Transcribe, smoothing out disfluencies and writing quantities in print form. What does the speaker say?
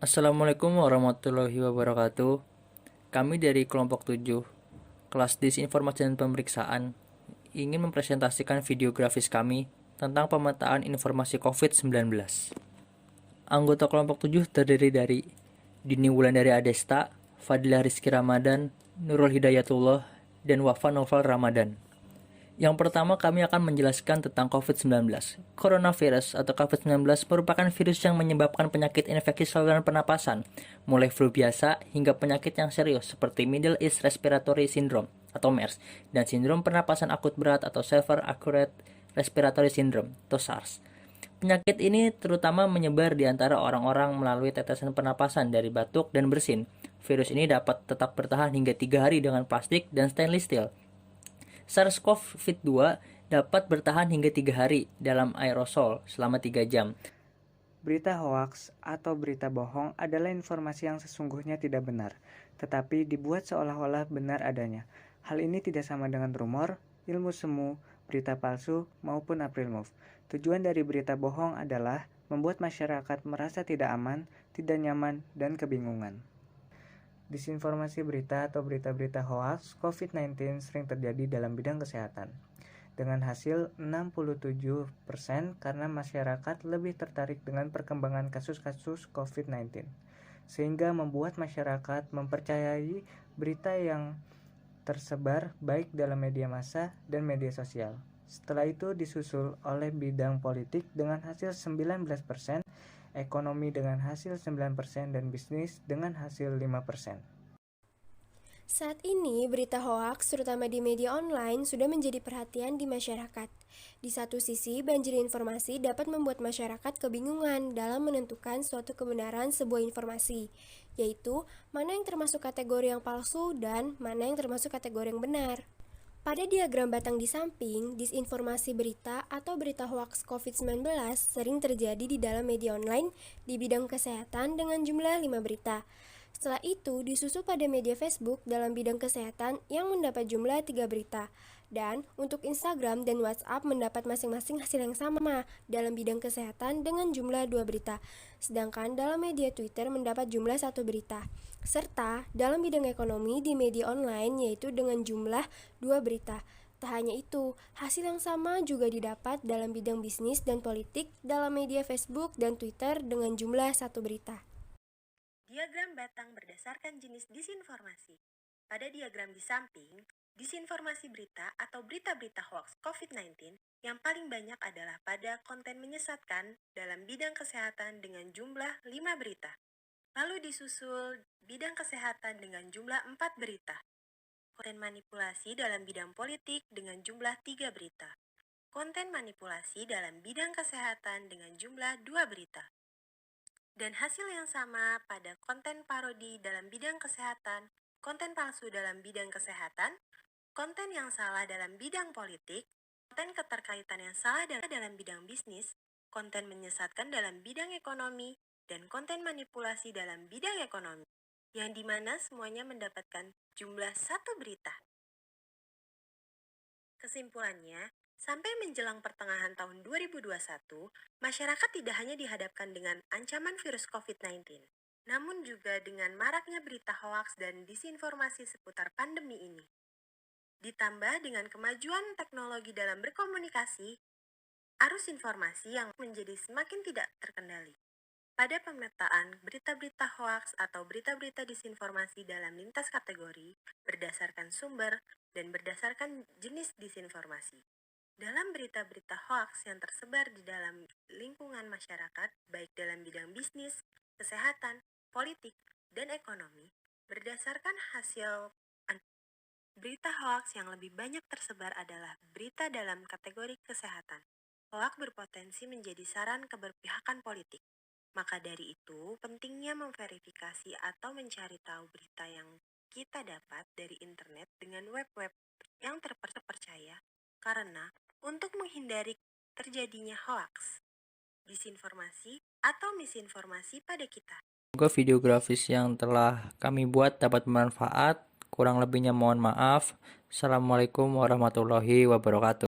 Assalamualaikum warahmatullahi wabarakatuh. Kami dari kelompok 7, kelas Disinformasi dan Pemeriksaan, ingin mempresentasikan video grafis kami tentang pemetaan informasi COVID-19. Anggota kelompok 7 terdiri dari Dini Wulandari Adesta, Fadilah Rizky Ramadan, Nurul Hidayatullah, dan Wafa Novel Ramadan. Yang pertama, kami akan menjelaskan tentang COVID-19. Coronavirus atau COVID-19 merupakan virus yang menyebabkan penyakit infeksi saluran pernapasan, mulai flu biasa hingga penyakit yang serius seperti Middle East Respiratory Syndrome atau MERS dan sindrom pernapasan akut berat atau Severe Acute Respiratory Syndrome atau SARS. Penyakit ini terutama menyebar di antara orang-orang melalui tetesan pernapasan dari batuk dan bersin. Virus ini dapat tetap bertahan hingga 3 hari dengan plastik dan stainless steel. SARS-CoV-2 dapat bertahan hingga 3 hari dalam aerosol selama 3 jam. Berita hoaks atau berita bohong adalah informasi yang sesungguhnya tidak benar, tetapi dibuat seolah-olah benar adanya. Hal ini tidak sama dengan rumor, ilmu semu, berita palsu, maupun April Move. Tujuan dari berita bohong adalah membuat masyarakat merasa tidak aman, tidak nyaman, dan kebingungan. Disinformasi berita atau berita-berita hoaks COVID-19 sering terjadi dalam bidang kesehatan, dengan hasil 67% karena masyarakat lebih tertarik dengan perkembangan kasus-kasus COVID-19, sehingga membuat masyarakat mempercayai berita yang tersebar baik dalam media massa dan media sosial. Setelah itu disusul oleh bidang politik dengan hasil 19%, ekonomi dengan hasil 9%, dan bisnis dengan hasil 5%. Saat ini, berita hoaks, terutama di media online, sudah menjadi perhatian di masyarakat. Di satu sisi, banjir informasi dapat membuat masyarakat kebingungan dalam menentukan suatu kebenaran sebuah informasi, yaitu mana yang termasuk kategori yang palsu dan mana yang termasuk kategori yang benar. Pada diagram batang di samping, disinformasi berita atau berita hoaks COVID-19 sering terjadi di dalam media online di bidang kesehatan dengan jumlah 5 berita. Setelah itu disusul pada media Facebook dalam bidang kesehatan yang mendapat jumlah 3 berita. Dan untuk Instagram dan WhatsApp mendapat masing-masing hasil yang sama dalam bidang kesehatan dengan jumlah 2 berita. Sedangkan dalam media Twitter mendapat jumlah 1 berita. Serta dalam bidang ekonomi di media online yaitu dengan jumlah 2 berita. Tak hanya itu, hasil yang sama juga didapat dalam bidang bisnis dan politik dalam media Facebook dan Twitter dengan jumlah 1 berita. Diagram batang berdasarkan jenis disinformasi. Pada diagram di samping, disinformasi berita atau berita-berita hoaks COVID-19 yang paling banyak adalah pada konten menyesatkan dalam bidang kesehatan dengan jumlah 5 berita. Lalu disusul bidang kesehatan dengan jumlah 4 berita. Konten manipulasi dalam bidang politik dengan jumlah 3 berita. Konten manipulasi dalam bidang kesehatan dengan jumlah 2 berita. Dan hasil yang sama pada konten parodi dalam bidang kesehatan, konten palsu dalam bidang kesehatan, konten yang salah dalam bidang politik, konten keterkaitan yang salah dalam bidang bisnis, konten menyesatkan dalam bidang ekonomi, dan konten manipulasi dalam bidang ekonomi, yang dimana semuanya mendapatkan jumlah 1 berita. Kesimpulannya, sampai menjelang pertengahan tahun 2021, masyarakat tidak hanya dihadapkan dengan ancaman virus COVID-19, namun juga dengan maraknya berita hoaks dan disinformasi seputar pandemi ini. Ditambah dengan kemajuan teknologi dalam berkomunikasi, arus informasi yang menjadi semakin tidak terkendali. Pada pemetaan berita-berita hoaks atau berita-berita disinformasi dalam lintas kategori, berdasarkan sumber, dan berdasarkan jenis disinformasi. Dalam berita-berita hoaks yang tersebar di dalam lingkungan masyarakat, baik dalam bidang bisnis, kesehatan, politik, dan ekonomi, berdasarkan hasil berita hoaks yang lebih banyak tersebar adalah berita dalam kategori kesehatan. Hoaks berpotensi menjadi saran keberpihakan politik. Maka dari itu, pentingnya memverifikasi atau mencari tahu berita yang kita dapat dari internet dengan web-web yang terpercaya, karena untuk menghindari terjadinya hoaks, disinformasi, atau misinformasi pada kita. Semoga video grafis yang telah kami buat dapat bermanfaat. Kurang lebihnya mohon maaf. Assalamualaikum warahmatullahi wabarakatuh.